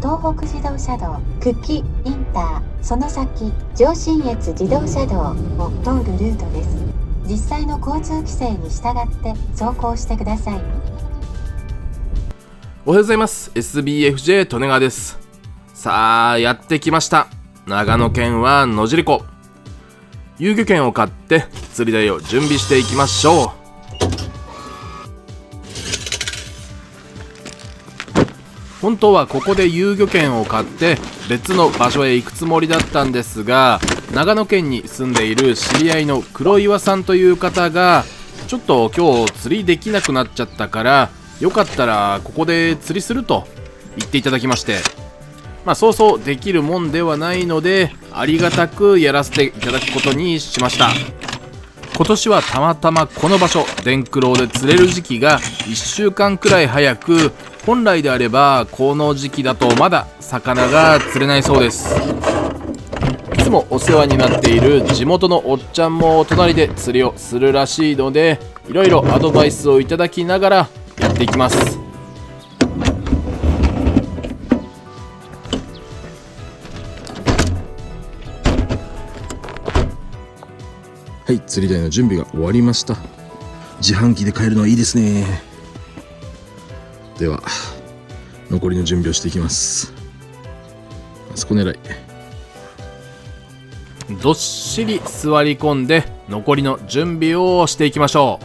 東北自動車道久喜インターその先上信越自動車道を通るルートです。実際の交通規制に従って走行してください。おはようございます。 SBFJ 利根川です。さあやってきました。長野県は野尻湖。遊漁券を買って釣り台を準備していきましょう。本当はここで遊漁券を買って別の場所へ行くつもりだったんですが、長野県に住んでいる知り合いの黒岩さんという方がちょっと今日釣りできなくなっちゃったからよかったらここで釣りすると言っていただきまして、そうそうできるもんではないのでありがたくやらせていただくことにしました。今年はたまたまこの場所電九郎で釣れる時期が1週間くらい早く、本来であればこの時期だとまだ魚が釣れないそうです。いつもお世話になっている地元のおっちゃんも隣で釣りをするらしいので、いろいろアドバイスをいただきながらやっていきます。はい、釣り台の準備が終わりました。自販機で買えるのはいいですね。では残りの準備をしていきます。あそこ狙い。どっしり座り込んで残りの準備をしていきましょ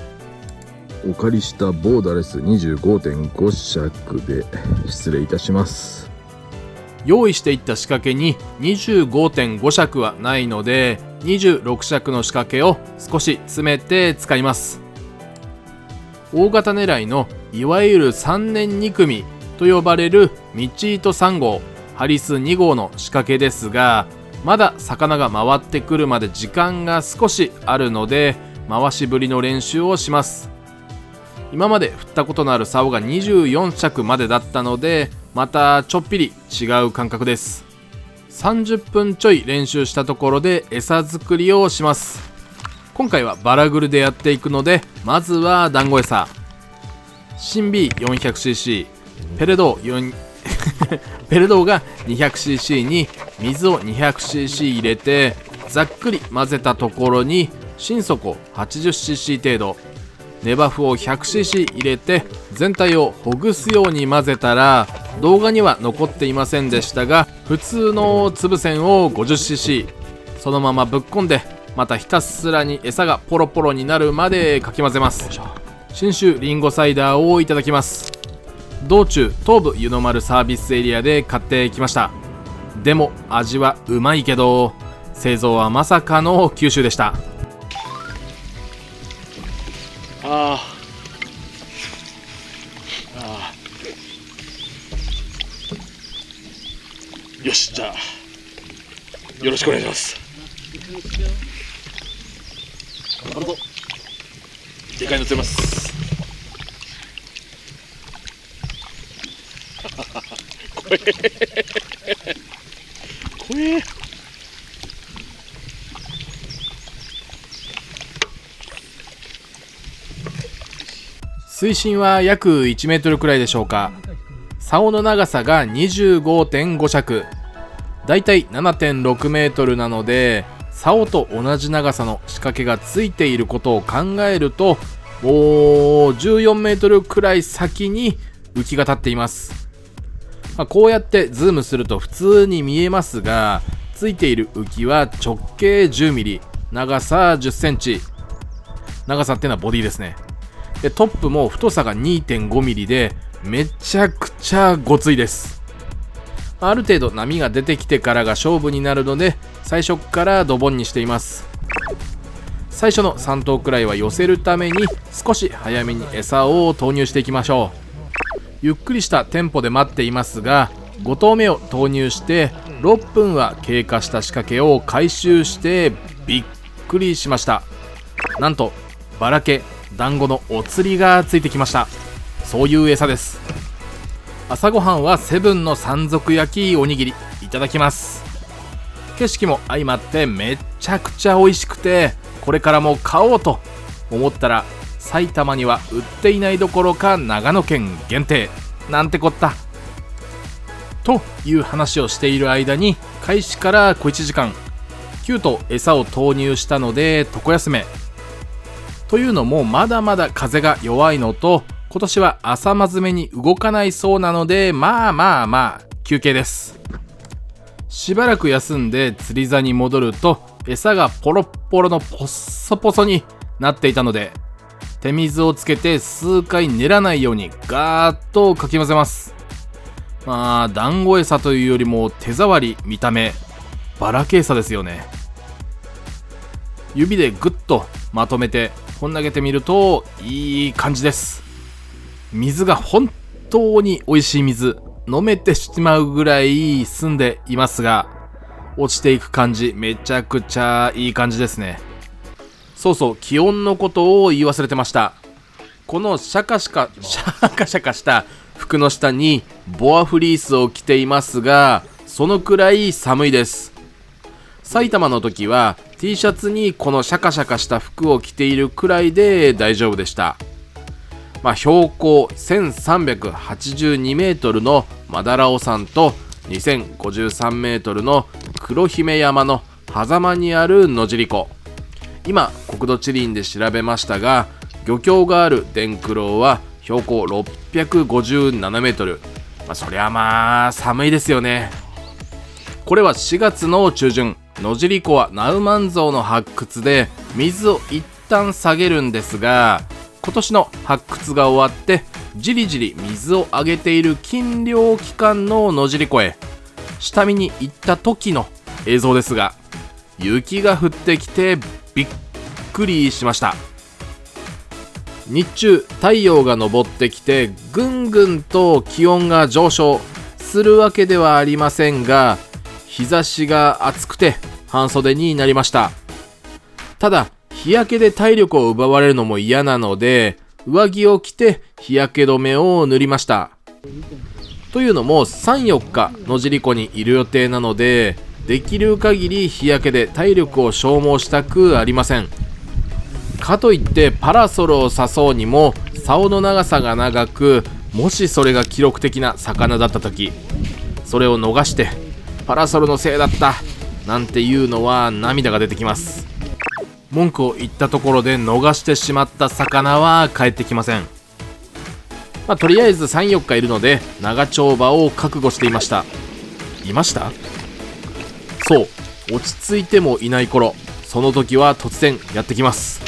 お借りしたボーダレス 25.5 尺で失礼いたします。う。用意していった仕掛けに 25.5 尺はないので26尺の仕掛けを少し詰めて使います。大型狙いのいわゆる3年2組と呼ばれるミチート3号ハリス2号の仕掛けですが、まだ魚が回ってくるまで時間が少しあるので回し振りの練習をします。今まで振ったことのある竿が24尺までだったのでまたちょっぴり違う感覚です。30分ちょい練習したところで餌作りをします。今回はバラグルでやっていくので、まずは団子餌新 B400cc ペレドーが 200cc に水を 200cc 入れてざっくり混ぜたところに新底 80cc 程度ネバフを 100cc 入れて全体をほぐすように混ぜたら、動画には残っていませんでしたが普通の粒線を 50cc そのままぶっこんで、またひたすらに餌がポロポロになるまでかき混ぜます。信州りんごサイダーをいただきます。道中東武湯の丸サービスエリアで買ってきました。でも味はうまいけど製造はまさかの九州でした。よし、じゃあよろしくお願いします。頑張るぞ。でかいの釣れます。怖え怖え。水深は約1メートルくらいでしょうか。竿の長さが 25.5 尺、だいたい 7.6 メートルなので竿と同じ長さの仕掛けがついていることを考えると、もう14メートルくらい先に浮きが立っています。こうやってズームすると普通に見えますが、ついている浮きは直径10ミリ、長さ10センチ、長さっていうのはボディですね。でトップも太さが 2.5 ミリでめちゃくちゃごついです。ある程度波が出てきてからが勝負になるので最初からドボンにしています。最初の3頭くらいは寄せるために少し早めに餌を投入していきましょう。ゆっくりしたテンポで待っていますが、5投目を投入して6分は経過した仕掛けを回収してびっくりしました。なんとバラケ団子のお釣りがついてきました。そういう餌です。朝ごはんはセブンの山賊焼きおにぎりいただきます。景色も相まってめちゃくちゃ美味しくて、これからも買おうと思ったら埼玉には売っていないどころか長野県限定なんてこったという話をしている間に、開始から小1時間9頭餌を投入したので床休めというのも、まだまだ風が弱いのと、今年は朝まずめに動かないそうなので、まあ休憩です。しばらく休んで釣り座に戻ると、餌がポロッポロのポッソポソになっていたので、手水をつけて数回練らないようにガーッとかき混ぜます。団子餌というよりも手触り見た目バラケ餌ですよね。指でグッとまとめてこん投げてみるといい感じです。水が本当に美味しい水、飲めてしまうぐらい澄んでいますが、落ちていく感じめちゃくちゃいい感じですね。そうそう、気温のことを言い忘れてました。このシャカシャカした服の下にボアフリースを着ていますが、そのくらい寒いです。埼玉の時は T シャツにこのシャカシャカした服を着ているくらいで大丈夫でした。標高1382メートルのマダラオ山と2053メートルの黒姫山の狭間にある野尻湖。今国土地理院で調べましたが、漁協がある伝九郎は標高657メートル。そりゃ寒いですよね。これは4月の中旬、野尻湖はナウマンゾウの発掘で水を一旦下げるんですが、今年の発掘が終わってじりじり水をあげている禁漁期間の野尻湖へ下見に行った時の映像ですが、雪が降ってきてびっくりしました。日中太陽が昇ってきてぐんぐんと気温が上昇するわけではありませんが、日差しが暑くて半袖になりました。ただ日焼けで体力を奪われるのも嫌なので、上着を着て日焼け止めを塗りました。というのも 3,4 日野尻湖にいる予定なので、できる限り日焼けで体力を消耗したくありません。かといってパラソルを刺そうにも竿の長さが長く、もしそれが記録的な魚だった時、それを逃してパラソルのせいだったなんていうのは涙が出てきます。文句を言ったところで逃してしまった魚は帰ってきません。とりあえず 3,4 日いるので長丁場を覚悟していました。いました？そう、落ち着いてもいない頃、その時は突然やってきます。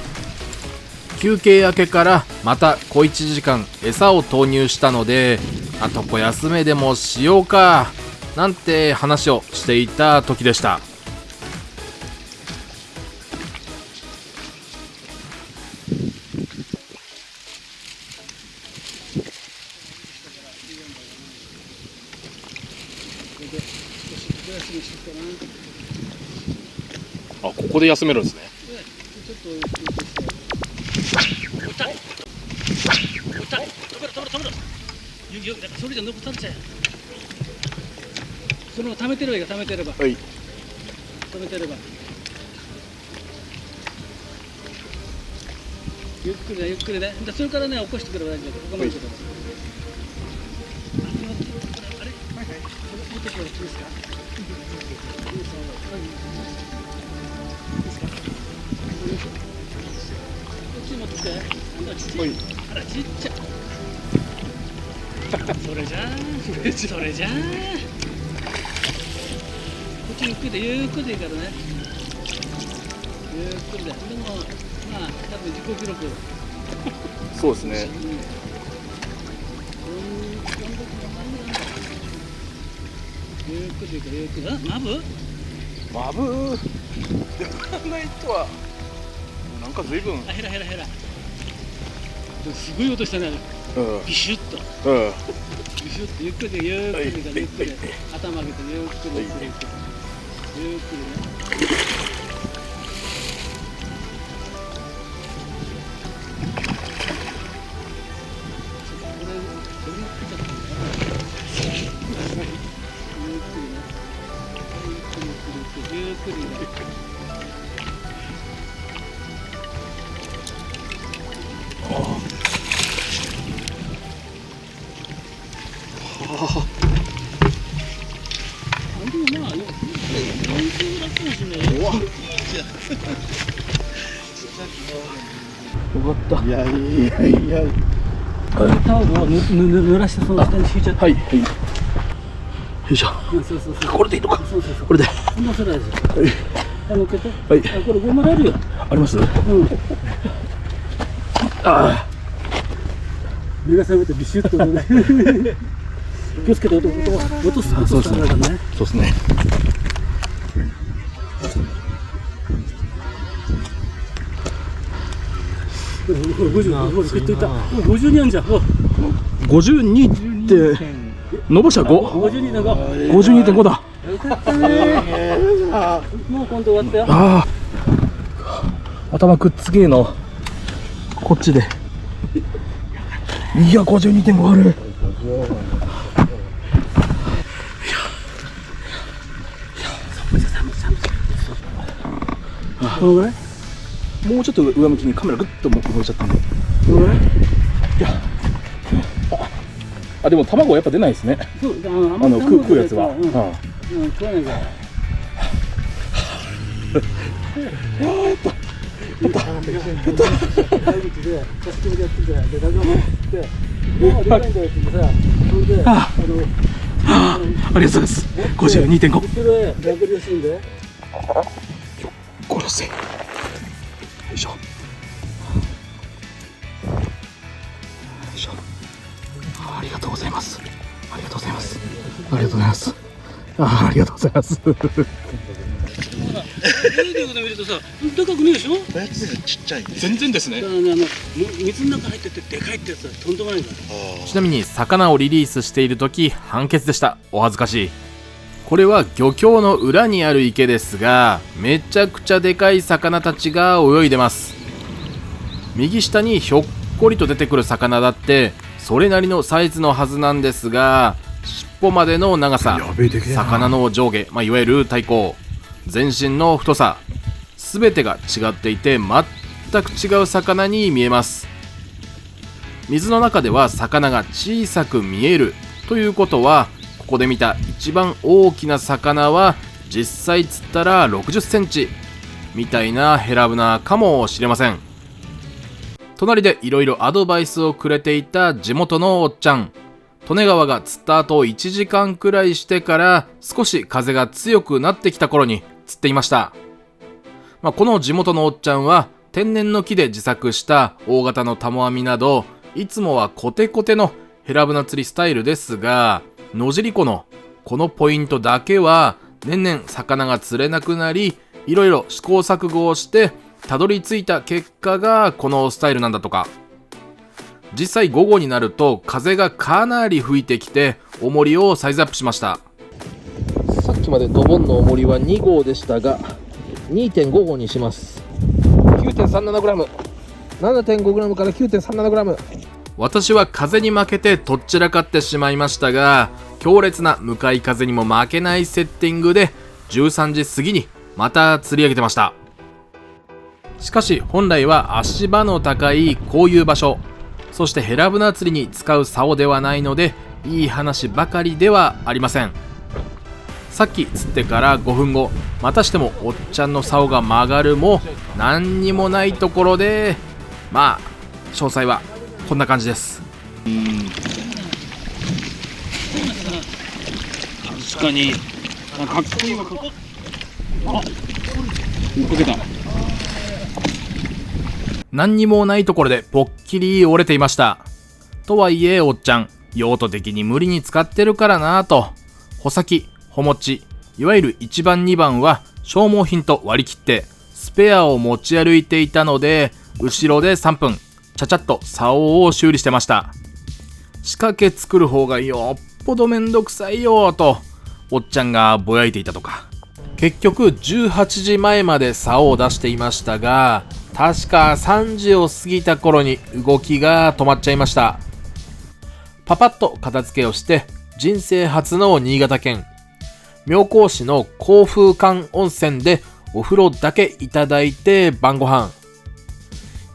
休憩明けからまた小1時間餌を投入したので、床休めでもしようかなんて話をしていた時でした。ここで休めるんですね。それじゃ残ったんちゃう。その溜めてればいいか、溜めてれば。はい。溜めてれば。ゆっくりね、ゆっくりね。それからね、起こしてくれば大丈夫。ここまで来てください。あれ、はいはい。持ってきてもらっていいですか。こっち持ってきて。あら、ちっちゃ。それじゃーそれじゃーこっちゆっくりでゆっくりでいいからね、ゆっくりで。でも多分自己記録そうですね。ゆっくりでいいからゆっくり。マブでもないとはなんか随分ヘラすごい音したね、ビシュッと。シュッとゆっくりでゆっくりからゆっくり頭上げてゆっくりゆっくりゆっくりゆっくりね。ゆっくりね。でもまあ、40ぐらいかもしれないよ。よかった。いやいやいや。タオルを濡らしてその下に敷いちゃって。はいはい。よいしょ。そうそうそう。これでいいのか。そうそうそう。これで。こんなそれですよ。はい。乗っけて。はい。あ、これゴムあるよ。あります？うん。あ目が覚めてビシッとね。気をつけて落とすからね。そうですね。50、食っといた。52あんじゃん。52って伸ばしたら 52だが。 52.5 だ。よかったね。もう今度終わったよ。ああ、頭くっつけーの。こっちで。いや、52.5 ある。このぐらい？もうちょっと上向きにカメラグッと動いちゃったんで。このぐらい？いや、あ、でも卵はやっぱ出ないですね。そう、食うやつは。うん、食わないから。ありがとうございます。52.5。殺せ。よいしょ。よいしょ。ありがとうございます。ありがとうございます。ありがとうございます。ありがとうございます。video で見るとさ、でかくねえでしょ？ちっちゃい。全然ですね。水の中入っててでかいってやつはとんでもないから。ちなみに魚をリリースしている時判決でした。お恥ずかしい。これは漁協の裏にある池ですが、めちゃくちゃでかい魚たちが泳いでます。右下にひょっこりと出てくる魚だってそれなりのサイズのはずなんですが、尻尾までの長さ、魚の上下、いわゆる体高、全身の太さ、全てが違っていて全く違う魚に見えます。水の中では魚が小さく見えるということは、ここで見た一番大きな魚は実際釣ったら60センチみたいなヘラブナかもしれません。隣でいろいろアドバイスをくれていた地元のおっちゃん、利根川が釣った後1時間くらいしてから少し風が強くなってきた頃に釣っていました。この地元のおっちゃんは天然の木で自作した大型のタモ網など、いつもはコテコテのヘラブナ釣りスタイルですが、野尻湖のこのポイントだけは年々魚が釣れなくなり、いろいろ試行錯誤をしてたどり着いた結果がこのスタイルなんだとか。実際午後になると風がかなり吹いてきて重りをサイズアップしました。さっきまでドボンの重りは2号でしたが 2.5 号にします。 9.37g、 7.5g から 9.37g。 私は風に負けてとっちらかってしまいましたが、強烈な向かい風にも負けないセッティングで13時過ぎにまた釣り上げてました。しかし本来は足場の高いこういう場所、そしてヘラブナ釣りに使う竿ではないので、いい話ばかりではありません。さっき釣ってから5分後、またしてもおっちゃんの竿が曲がるも何にもないところで、詳細はこんな感じです。確かにかっこいいわ。こけた。何にもないところでぽっきり折れていました。とはいえおっちゃん用途的に無理に使ってるからなぁと、穂先、穂持ち、いわゆる1番2番は消耗品と割り切ってスペアを持ち歩いていたので、後ろで3分ちゃちゃっと竿を修理してました。仕掛け作る方がよっぽどめんどくさいよとおっちゃんがぼやいていたとか。結局18時前まで竿を出していましたが、確か3時を過ぎた頃に動きが止まっちゃいました。パパッと片付けをして人生初の新潟県妙高市の甲風館温泉でお風呂だけいただいて晩ご飯。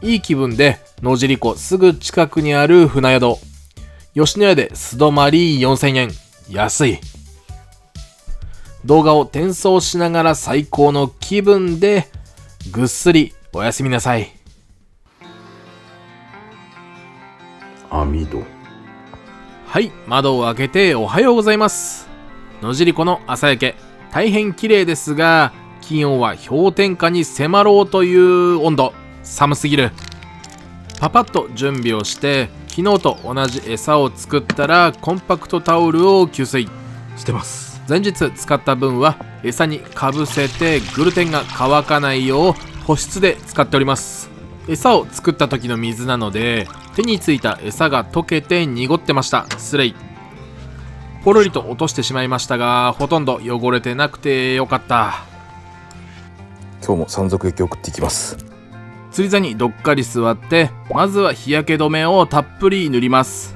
いい気分で野尻湖すぐ近くにある船宿吉野家で素泊まり4000円。安い。動画を転送しながら最高の気分でぐっすりおやすみなさい。網戸。はい、窓を開けておはようございます。野尻湖の朝焼け大変綺麗ですが、気温は氷点下に迫ろうという温度。寒すぎる。パパッと準備をして昨日と同じ餌を作ったらコンパクトタオルを給水してます。前日使った分は餌にかぶせてグルテンが乾かないよう保湿で使っております。餌を作った時の水なので手についた餌が溶けて濁ってました。失礼。ポロリと落としてしまいましたが、ほとんど汚れてなくてよかった。今日も山賊液を送っていきます。釣り座にどっかり座ってまずは日焼け止めをたっぷり塗ります。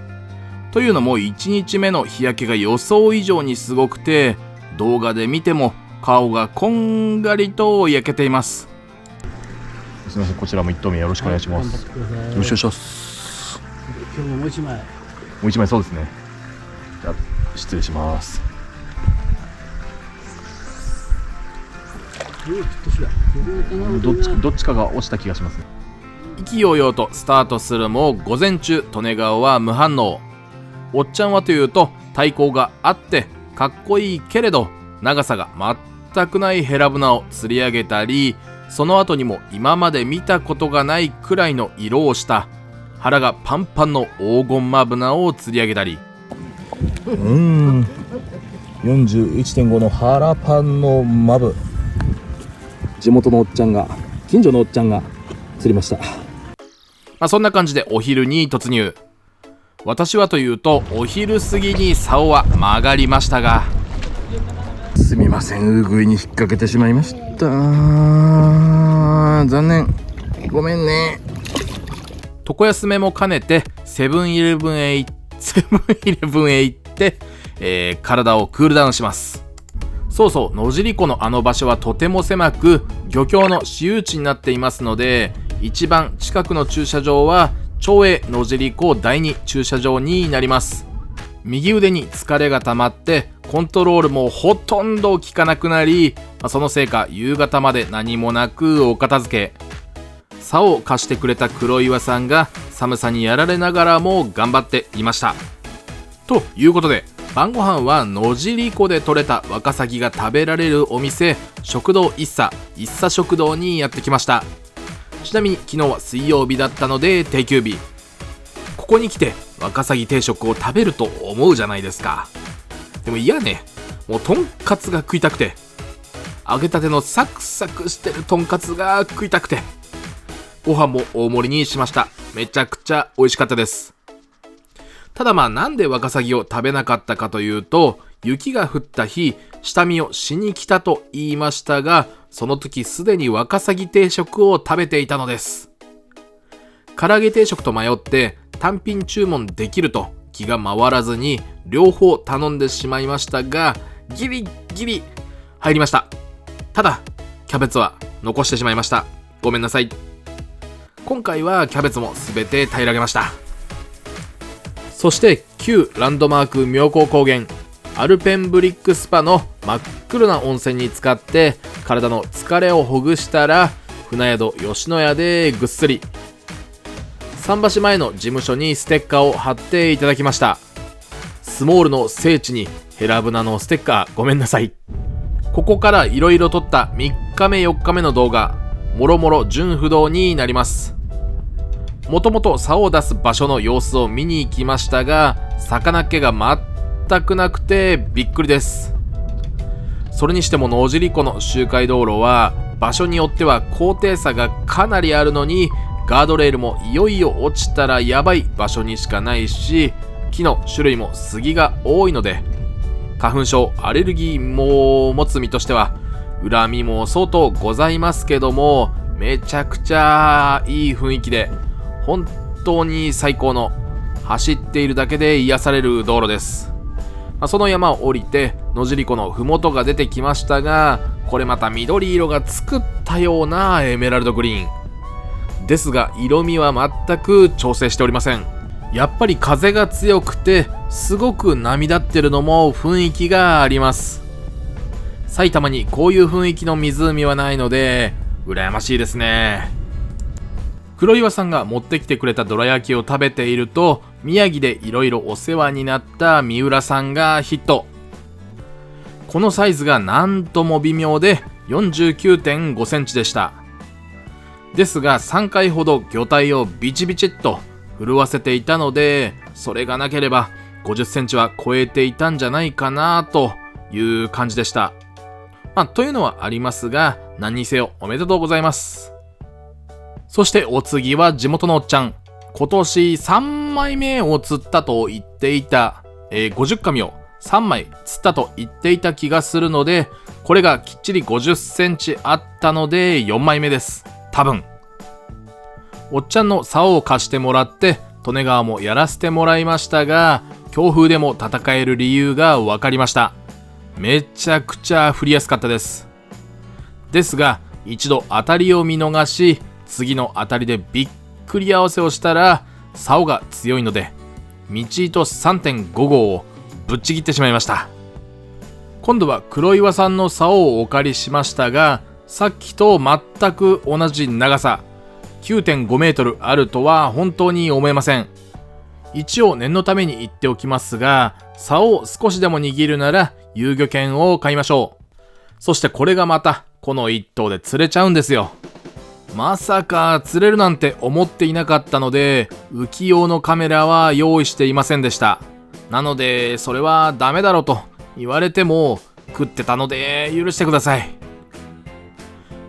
というのも1日目の日焼けが予想以上にすごくて、動画で見ても顔がこんがりと焼けています。すみません、こちらも1投目よろしくお願いします。よろしくお願いします。今日ももう一枚。もう1枚そうですね。じゃあ失礼します。どっちかが落ちた気がしますね。意気揚々とスタートするも午前中利根川は無反応。おっちゃんはというと体高があってかっこいいけれど長さが全くないヘラブナを釣り上げたり、その後にも今まで見たことがないくらいの色をした腹がパンパンの黄金マブナを釣り上げたり、41.5 の腹パンのマブ。地元のおっちゃんが、近所のおっちゃんが釣りました。そんな感じでお昼に突入。私はというとお昼過ぎに竿は曲がりましたが、すみません、ウグイに引っ掛けてしまいました。残念、ごめんね。床休めも兼ねてセブンイレブンへ行って、体をクールダウンします。そうそう、野尻湖のあの場所はとても狭く漁協の私有地になっていますので、一番近くの駐車場は町営野尻湖第2駐車場になります。右腕に疲れが溜まってコントロールもほとんど効かなくなり、そのせいか夕方まで何もなくお片付け。竿を貸してくれた黒岩さんが寒さにやられながらも頑張っていました。ということで晩ご飯は野尻湖で採れたワカサギが食べられるお店、食堂一茶食堂にやってきました。ちなみに昨日は水曜日だったので定休日。ここに来てワカサギ定食を食べると思うじゃないですか。でも嫌ね、もうとんかつが食いたくて、揚げたてのサクサクしてるとんかつが食いたくて、ご飯も大盛りにしました。めちゃくちゃ美味しかったです。ただなんでワカサギを食べなかったかというと、雪が降った日下見をしに来たと言いましたが、その時すでにワカサギ定食を食べていたのです。唐揚げ定食と迷って単品注文できると気が回らずに両方頼んでしまいましたが、ギリギリ入りました。ただキャベツは残してしまいました。ごめんなさい。今回はキャベツも全て平らげました。そして旧ランドマーク妙高高原アルペンブリックスパの真っ黒な温泉に浸かって体の疲れをほぐしたら、船宿吉野家でぐっすり。桟橋前の事務所にステッカーを貼っていただきました。スモールの聖地にヘラブナのステッカーごめんなさい。ここからいろいろ撮った3日目4日目の動画、もろもろ順不動になります。もともと竿を出す場所の様子を見に行きましたが、魚っ気が全くなくてびっくりです。それにしても野尻湖の周回道路は場所によっては高低差がかなりあるのに、ガードレールもいよいよ落ちたらやばい場所にしかないし、木の種類も杉が多いので、花粉症アレルギーも持つ身としては恨みも相当ございますけども、めちゃくちゃいい雰囲気で本当に最高の、走っているだけで癒される道路です。その山を降りて野尻湖の麓が出てきましたが、これまた緑色が作ったようなエメラルドグリーンですが、色味は全く調整しておりません。やっぱり風が強くてすごく波立ってるのも雰囲気があります。埼玉にこういう雰囲気の湖はないので羨ましいですね。黒岩さんが持ってきてくれたどら焼きを食べていると、宮城でいろいろお世話になった三浦さんがヒット。このサイズがなんとも微妙で 49.5 センチでした。ですが3回ほど魚体をビチビチっと震わせていたので、それがなければ50センチは超えていたんじゃないかなという感じでした。というのはありますが、何にせよおめでとうございます。そしてお次は地元のおっちゃん。今年3枚目を釣ったと言っていた、50紙を3枚釣ったと言っていた気がするので、これがきっちり50センチあったので4枚目です。多分。おっちゃんの竿を貸してもらって利根川もやらせてもらいましたが、強風でも戦える理由が分かりました。めちゃくちゃ振りやすかったです。ですが一度当たりを見逃し、次の当たりでびっくり合わせをしたら竿が強いので道糸 3.5 号をぶっちぎってしまいました。今度は黒岩さんの竿をお借りしましたが、さっきと全く同じ長さ 9.5 メートルあるとは本当に思えません。一応念のために言っておきますが、竿を少しでも握るなら遊漁券を買いましょう。そしてこれがまたこの一頭で釣れちゃうんですよ。まさか釣れるなんて思っていなかったので、浮き用のカメラは用意していませんでした。なのでそれはダメだろうと言われても食ってたので許してください。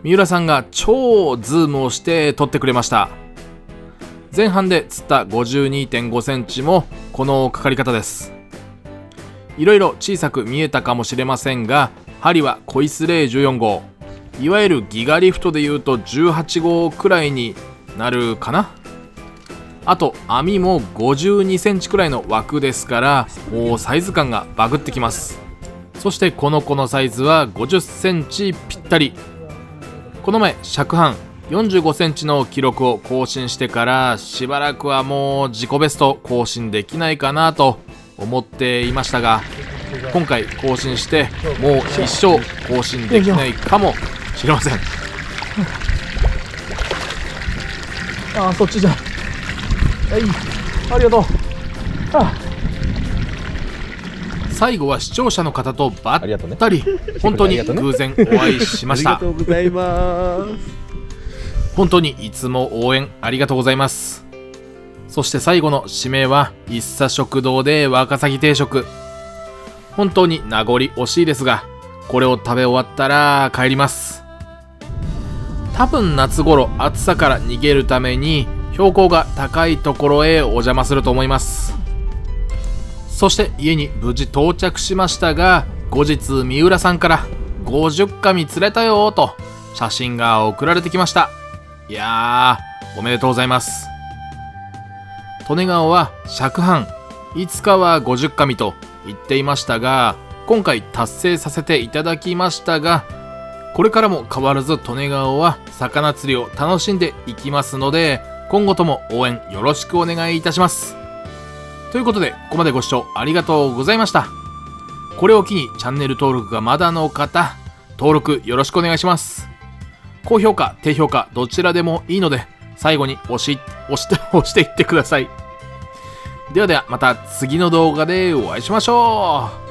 三浦さんが超ズームをして撮ってくれました。前半で釣った 52.5 センチもこのかかり方です。いろいろ小さく見えたかもしれませんが、針はコイスレイ14号、いわゆるギガリフトでいうと18号くらいになるかな。あと網も52センチくらいの枠ですから、もうサイズ感がバグってきます。そしてこの子のサイズは50センチぴったり。この前尺半45センチの記録を更新してからしばらくはもう自己ベスト更新できないかなと思っていましたが、今回更新してもう一生更新できないかもしれません。ああ、そっちじゃ。はい、ありがとう。最後は視聴者の方とばったり、本当に偶然お会いしました。ありがとうございます。本当にいつも応援ありがとうございます。そして最後の締めは一茶食堂でワカサギ定食。本当に名残惜しいですが、これを食べ終わったら帰ります。多分夏頃暑さから逃げるために標高が高いところへお邪魔すると思います。そして家に無事到着しましたが、後日三浦さんから50紙釣れたよと写真が送られてきました。いやー、おめでとうございます。利根川は尺半、いつかは50紙と言っていましたが、今回達成させていただきましたが、これからも変わらず利根川は魚釣りを楽しんでいきますので、今後とも応援よろしくお願いいたします。ということで、ここまでご視聴ありがとうございました。これを機にチャンネル登録がまだの方、登録よろしくお願いします。高評価、低評価、どちらでもいいので、最後に押していってください。ではでは、また次の動画でお会いしましょう。